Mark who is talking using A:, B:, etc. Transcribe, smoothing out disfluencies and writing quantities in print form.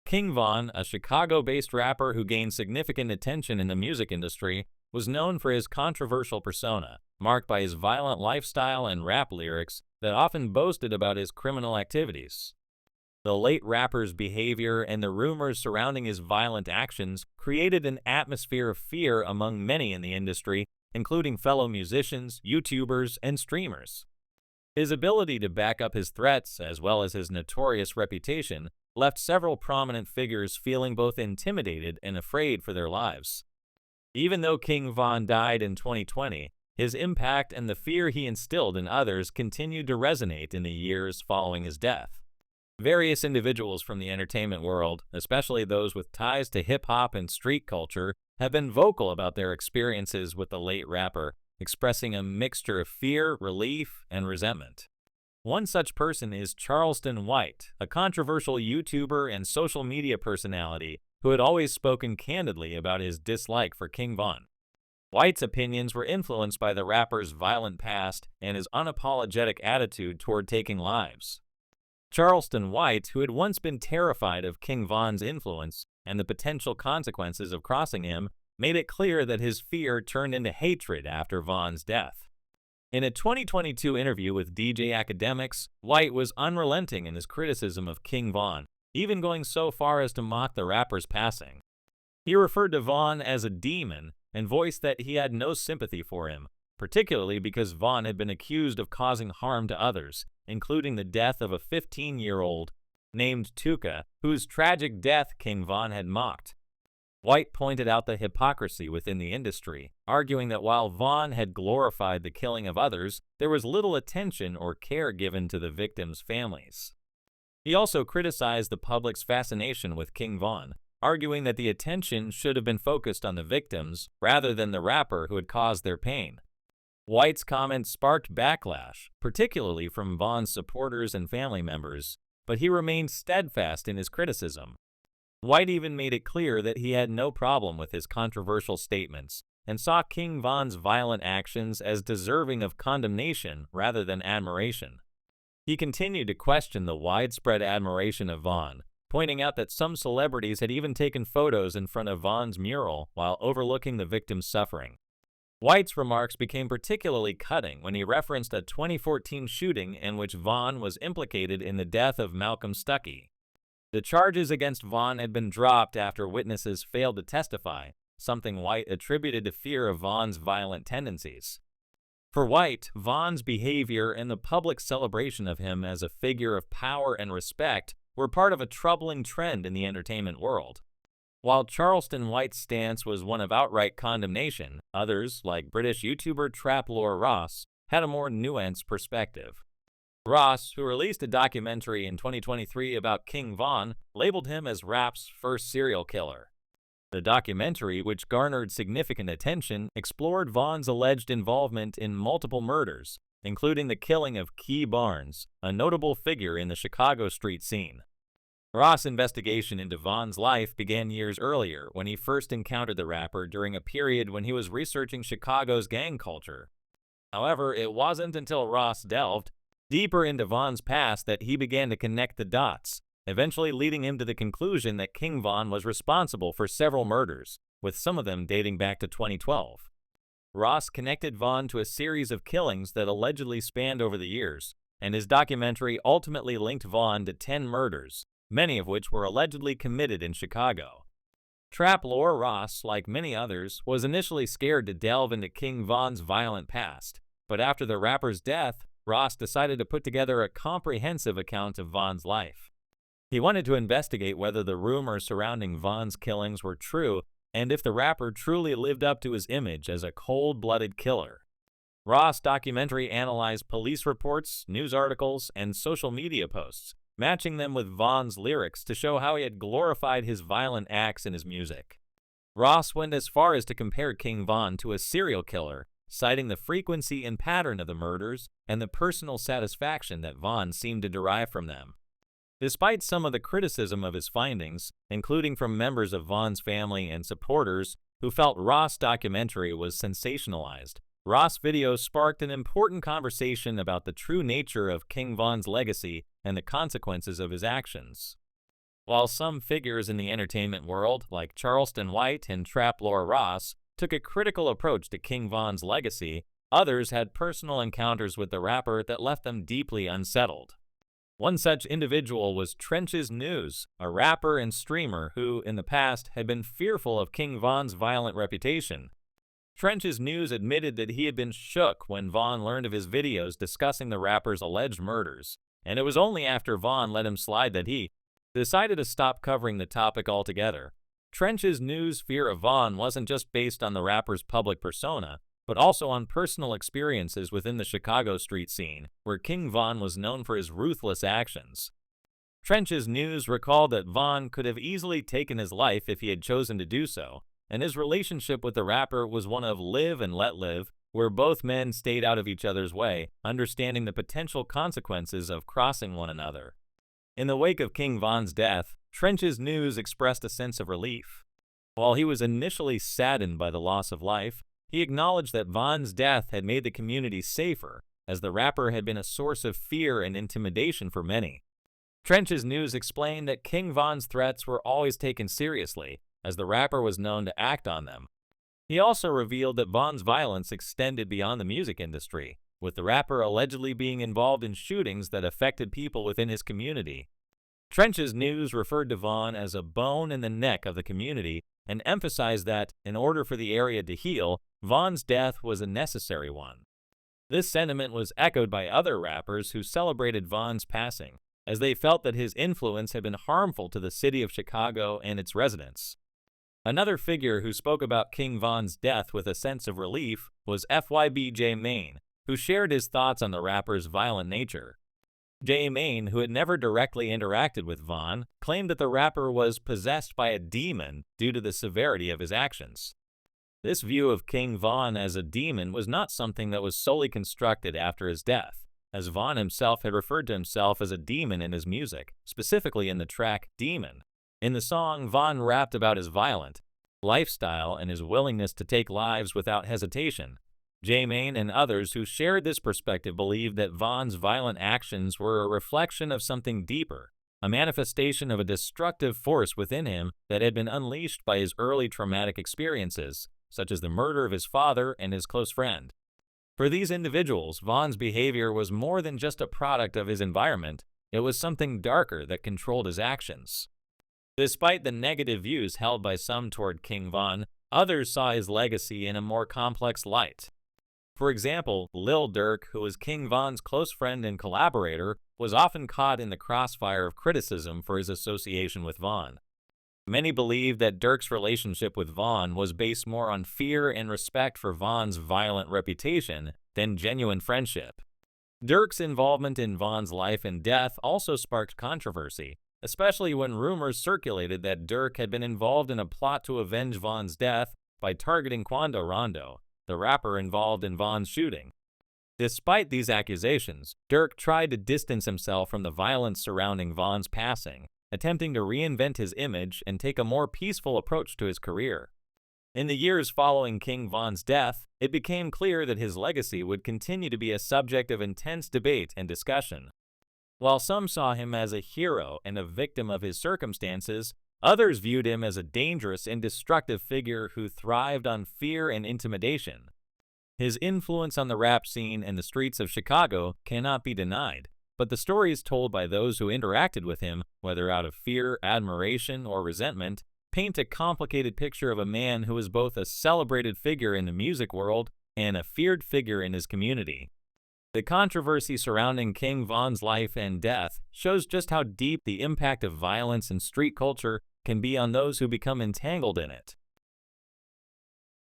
A: King Von, a Chicago-based rapper who gained significant attention in the music industry, was known for his controversial persona, marked by his violent lifestyle and rap lyrics that often boasted about his criminal activities. The late rapper's behavior and the rumors surrounding his violent actions created an atmosphere of fear among many in the industry, including fellow musicians, YouTubers, and streamers. His ability to back up his threats, as well as his notorious reputation, left several prominent figures feeling both intimidated and afraid for their lives. Even though King Von died in 2020, his impact and the fear he instilled in others continued to resonate in the years following his death. Various individuals from the entertainment world, especially those with ties to hip-hop and street culture, have been vocal about their experiences with the late rapper, expressing a mixture of fear, relief, and resentment. One such person is Charleston White, a controversial YouTuber and social media personality who had always spoken candidly about his dislike for King Von. White's opinions were influenced by the rapper's violent past and his unapologetic attitude toward taking lives. Charleston White, who had once been terrified of King Von's influence and the potential consequences of crossing him, made it clear that his fear turned into hatred after Von's death. In a 2022 interview with DJ Academics, White was unrelenting in his criticism of King Von, even going so far as to mock the rapper's passing. He referred to Von as a demon and voiced that he had no sympathy for him, particularly because Von had been accused of causing harm to others, including the death of a 15-year-old named Tuka, whose tragic death King Von had mocked. White pointed out the hypocrisy within the industry, arguing that while Von had glorified the killing of others, there was little attention or care given to the victims' families. He also criticized the public's fascination with King Von, arguing that the attention should have been focused on the victims rather than the rapper who had caused their pain. White's comments sparked backlash, particularly from Von's supporters and family members, but he remained steadfast in his criticism. White even made it clear that he had no problem with his controversial statements and saw King Von's violent actions as deserving of condemnation rather than admiration. He continued to question the widespread admiration of Von, pointing out that some celebrities had even taken photos in front of Von's mural while overlooking the victim's suffering. White's remarks became particularly cutting when he referenced a 2014 shooting in which Von was implicated in the death of Malcolm Stuckey. The charges against Von had been dropped after witnesses failed to testify, something White attributed to fear of Von's violent tendencies. For White, Von's behavior and the public celebration of him as a figure of power and respect were part of a troubling trend in the entertainment world. While Charleston White's stance was one of outright condemnation, others, like British YouTuber Trap Lore Ross, had a more nuanced perspective. Ross, who released a documentary in 2023 about King Von, labeled him as rap's first serial killer. The documentary, which garnered significant attention, explored Von's alleged involvement in multiple murders, including the killing of Key Barnes, a notable figure in the Chicago street scene. Ross' investigation into Von's life began years earlier when he first encountered the rapper during a period when he was researching Chicago's gang culture. However, it wasn't until Ross delved deeper into Von's past that he began to connect the dots, eventually leading him to the conclusion that King Von was responsible for several murders, with some of them dating back to 2012. Ross connected Von to a series of killings that allegedly spanned over the years, and his documentary ultimately linked Von to 10 murders, many of which were allegedly committed in Chicago. Trap Lore Ross, like many others, was initially scared to delve into King Von's violent past, but after the rapper's death, Ross decided to put together a comprehensive account of Von's life. He wanted to investigate whether the rumors surrounding Von's killings were true and if the rapper truly lived up to his image as a cold-blooded killer. Ross' documentary analyzed police reports, news articles, and social media posts, matching them with Von's lyrics to show how he had glorified his violent acts in his music. Ross went as far as to compare King Von to a serial killer, citing the frequency and pattern of the murders and the personal satisfaction that Von seemed to derive from them. Despite some of the criticism of his findings, including from members of Von's family and supporters who felt Ross' documentary was sensationalized, Ross' video sparked an important conversation about the true nature of King Von's legacy and the consequences of his actions. While some figures in the entertainment world, like Charleston White and Trap Lore Ross, took a critical approach to King Von's legacy, others had personal encounters with the rapper that left them deeply unsettled. One such individual was Trenches News, a rapper and streamer who, in the past, had been fearful of King Von's violent reputation. Trenches News admitted that he had been shook when Von learned of his videos discussing the rapper's alleged murders, and it was only after Von let him slide that he decided to stop covering the topic altogether. Trenches News' fear of Von wasn't just based on the rapper's public persona, but also on personal experiences within the Chicago street scene, where King Von was known for his ruthless actions. Trenches News recalled that Von could have easily taken his life if he had chosen to do so, and his relationship with the rapper was one of live and let live, where both men stayed out of each other's way, understanding the potential consequences of crossing one another. In the wake of King Von's death, Trenches News expressed a sense of relief. While he was initially saddened by the loss of life, he acknowledged that Von's death had made the community safer, as the rapper had been a source of fear and intimidation for many. Trenches News explained that King Von's threats were always taken seriously, as the rapper was known to act on them. He also revealed that Von's violence extended beyond the music industry, with the rapper allegedly being involved in shootings that affected people within his community. Trenches News referred to Von as a bone in the neck of the community and emphasized that, in order for the area to heal, Von's death was a necessary one. This sentiment was echoed by other rappers who celebrated Von's passing, as they felt that his influence had been harmful to the city of Chicago and its residents. Another figure who spoke about King Von's death with a sense of relief was FYB J Main, who shared his thoughts on the rapper's violent nature. J Main, who had never directly interacted with Von, claimed that the rapper was possessed by a demon due to the severity of his actions. This view of King Von as a demon was not something that was solely constructed after his death, as Von himself had referred to himself as a demon in his music, specifically in the track Demon. In the song, Von rapped about his violent lifestyle and his willingness to take lives without hesitation. J Main and others who shared this perspective believed that Von's violent actions were a reflection of something deeper, a manifestation of a destructive force within him that had been unleashed by his early traumatic experiences, such as the murder of his father and his close friend. For these individuals, Von's behavior was more than just a product of his environment, it was something darker that controlled his actions. Despite the negative views held by some toward King Von, others saw his legacy in a more complex light. For example, Lil Durk, who was King Von's close friend and collaborator, was often caught in the crossfire of criticism for his association with Von. Many believe that Durk's relationship with Von was based more on fear and respect for Von's violent reputation than genuine friendship. Durk's involvement in Von's life and death also sparked controversy, especially when rumors circulated that Durk had been involved in a plot to avenge Von's death by targeting Quando Rondo, the rapper involved in Von's shooting. Despite these accusations, Durk tried to distance himself from the violence surrounding Von's passing, attempting to reinvent his image and take a more peaceful approach to his career. In the years following King Von's death, it became clear that his legacy would continue to be a subject of intense debate and discussion. While some saw him as a hero and a victim of his circumstances, others viewed him as a dangerous and destructive figure who thrived on fear and intimidation. His influence on the rap scene and the streets of Chicago cannot be denied, but the stories told by those who interacted with him, whether out of fear, admiration, or resentment, paint a complicated picture of a man who was both a celebrated figure in the music world and a feared figure in his community. The controversy surrounding King Von's life and death shows just how deep the impact of violence and street culture can be on those who become entangled in it.